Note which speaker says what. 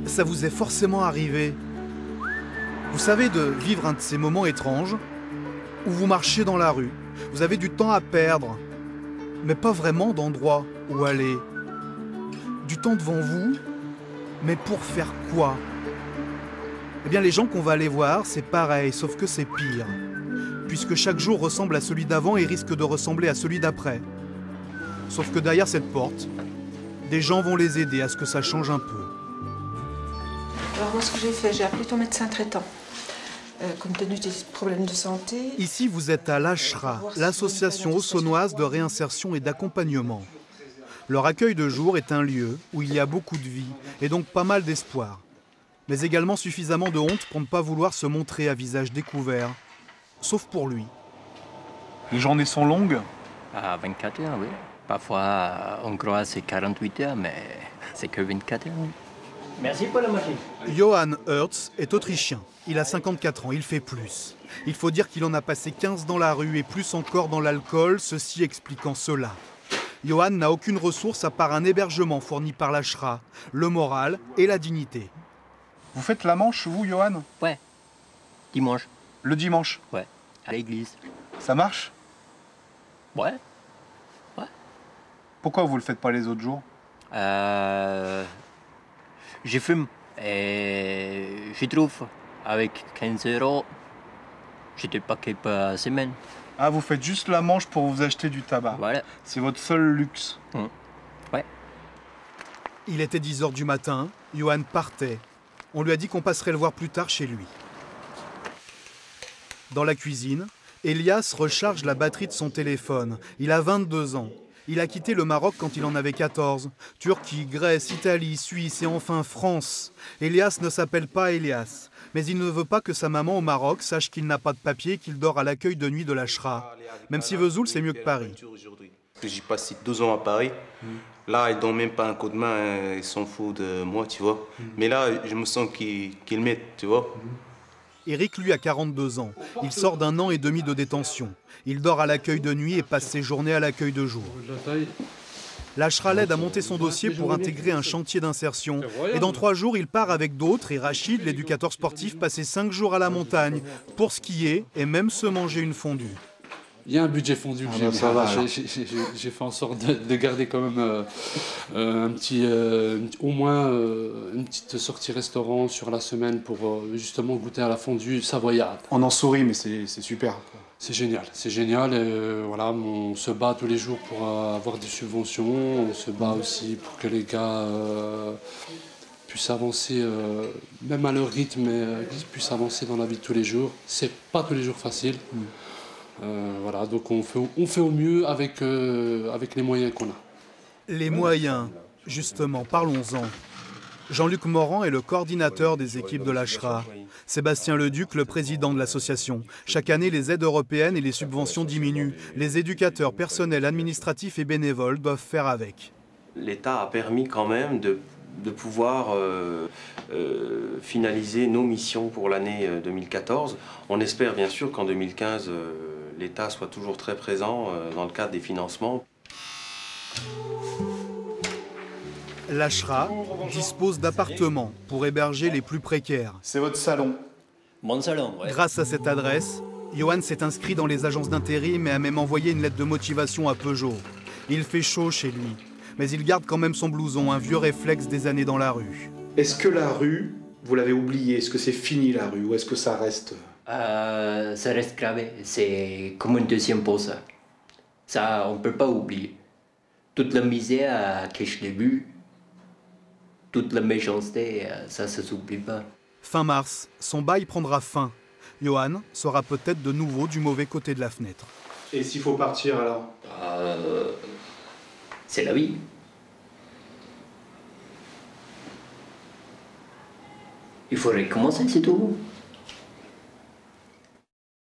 Speaker 1: Ça vous est forcément arrivé. Vous savez, de vivre un de ces moments étranges où vous marchez dans la rue, vous avez du temps à perdre, mais pas vraiment d'endroit où aller. Du temps devant vous, mais pour faire quoi? Eh bien, les gens qu'on va aller voir, c'est pareil, sauf que c'est pire. Puisque chaque jour ressemble à celui d'avant et risque de ressembler à celui d'après. Sauf que derrière cette porte, des gens vont les aider à ce que ça change un peu.
Speaker 2: Alors moi, ce que j'ai fait, j'ai appelé ton médecin traitant. Compte tenu des problèmes de santé...
Speaker 1: Ici, vous êtes à l'Ashra, l'association haussonoise de réinsertion et d'accompagnement. Leur accueil de jour est un lieu où il y a beaucoup de vie et donc pas mal d'espoir. Mais également suffisamment de honte pour ne pas vouloir se montrer à visage découvert. Sauf pour lui.
Speaker 3: Les journées sont longues?
Speaker 4: 24 heures, oui. Parfois, on croit que c'est 48 heures, mais c'est que 24 heures. Oui. Merci pour la machine.
Speaker 1: Johann Hertz est autrichien. Il a 54 ans, il fait plus. Il faut dire qu'il en a passé 15 dans la rue et plus encore dans l'alcool, ceci expliquant cela. Johann n'a aucune ressource à part un hébergement fourni par l'Ashra, le moral et la dignité.
Speaker 3: Vous faites la manche, vous, Johann?
Speaker 4: Ouais. Dimanche.
Speaker 3: Le dimanche?
Speaker 4: Ouais. À l'église.
Speaker 3: Ça marche?
Speaker 4: Ouais. Ouais.
Speaker 3: Pourquoi vous le faites pas les autres jours?
Speaker 4: Je fume. Et je trouve, avec 15 €, j'ai des paquets par semaine.
Speaker 3: Ah, vous faites juste la manche pour vous acheter du tabac.
Speaker 4: Voilà.
Speaker 3: C'est votre seul luxe.
Speaker 4: Ouais.
Speaker 1: Il était 10 h du matin, Johann partait. On lui a dit qu'on passerait le voir plus tard chez lui. Dans la cuisine, Elias recharge la batterie de son téléphone. Il a 22 ans. Il a quitté le Maroc quand il en avait 14. Turquie, Grèce, Italie, Suisse et enfin France. Elias ne s'appelle pas Elias. Mais il ne veut pas que sa maman au Maroc sache qu'il n'a pas de papier et qu'il dort à l'accueil de nuit de l'Ashra. Même si Vesoul, c'est mieux que Paris.
Speaker 5: J'ai passé 2 ans à Paris. Là, ils donnent même pas un coup de main, ils s'en foutent de moi, tu vois. Mais là, je me sens qu'ils m'aident, tu vois.
Speaker 1: Eric, lui, a 42 ans. Il sort d'1 an et demi de détention. Il dort à l'accueil de nuit et passe ses journées à l'accueil de jour. L'Ashra l'aide à monter son dossier pour intégrer un chantier d'insertion. Et dans 3 jours, il part avec d'autres et Rachid, l'éducateur sportif, passer 5 jours à la montagne pour skier et même se manger une fondue.
Speaker 6: Il y a un budget fondu que j'ai fait en sorte de garder quand même au moins une petite sortie restaurant sur la semaine pour justement goûter à la fondue savoyarde.
Speaker 3: On en sourit, mais c'est super.
Speaker 6: C'est génial. Voilà, on se bat tous les jours pour avoir des subventions, on se bat aussi pour que les gars puissent avancer, même à leur rythme, puissent avancer dans la vie de tous les jours. C'est pas tous les jours facile. Voilà, donc on fait au mieux avec les moyens qu'on a.
Speaker 1: Les moyens, justement, parlons-en. Jean-Luc Morand est le coordinateur des équipes de l'Ashra. Sébastien Leduc, le président de l'association. Chaque année, les aides européennes et les subventions diminuent. Les éducateurs, personnels, administratifs et bénévoles doivent faire avec.
Speaker 7: L'État a permis quand même de pouvoir finaliser nos missions pour l'année 2014. On espère bien sûr qu'en 2015, l'État soit toujours très présent dans le cadre des financements.
Speaker 1: L'Ashra dispose d'appartements pour héberger les plus précaires.
Speaker 3: C'est votre salon.
Speaker 4: Mon salon, ouais.
Speaker 1: Grâce à cette adresse, Johann s'est inscrit dans les agences d'intérim et a même envoyé une lettre de motivation à Peugeot. Il fait chaud chez lui, mais il garde quand même son blouson, un vieux réflexe des années dans la rue.
Speaker 8: Est-ce que la rue, vous l'avez oubliée? Est-ce que c'est fini la rue ou est-ce que ça reste?
Speaker 4: Ça reste gravé. C'est comme une deuxième pause. Ça, on ne peut pas oublier. Toute la misère que je l'ai vue, toute la méchanceté, ça ne s'oublie pas.
Speaker 1: Fin mars, son bail prendra fin. Johann sera peut-être de nouveau du mauvais côté de la fenêtre.
Speaker 8: Et s'il faut partir alors?
Speaker 4: C'est la vie. Il faut recommencer, c'est tout.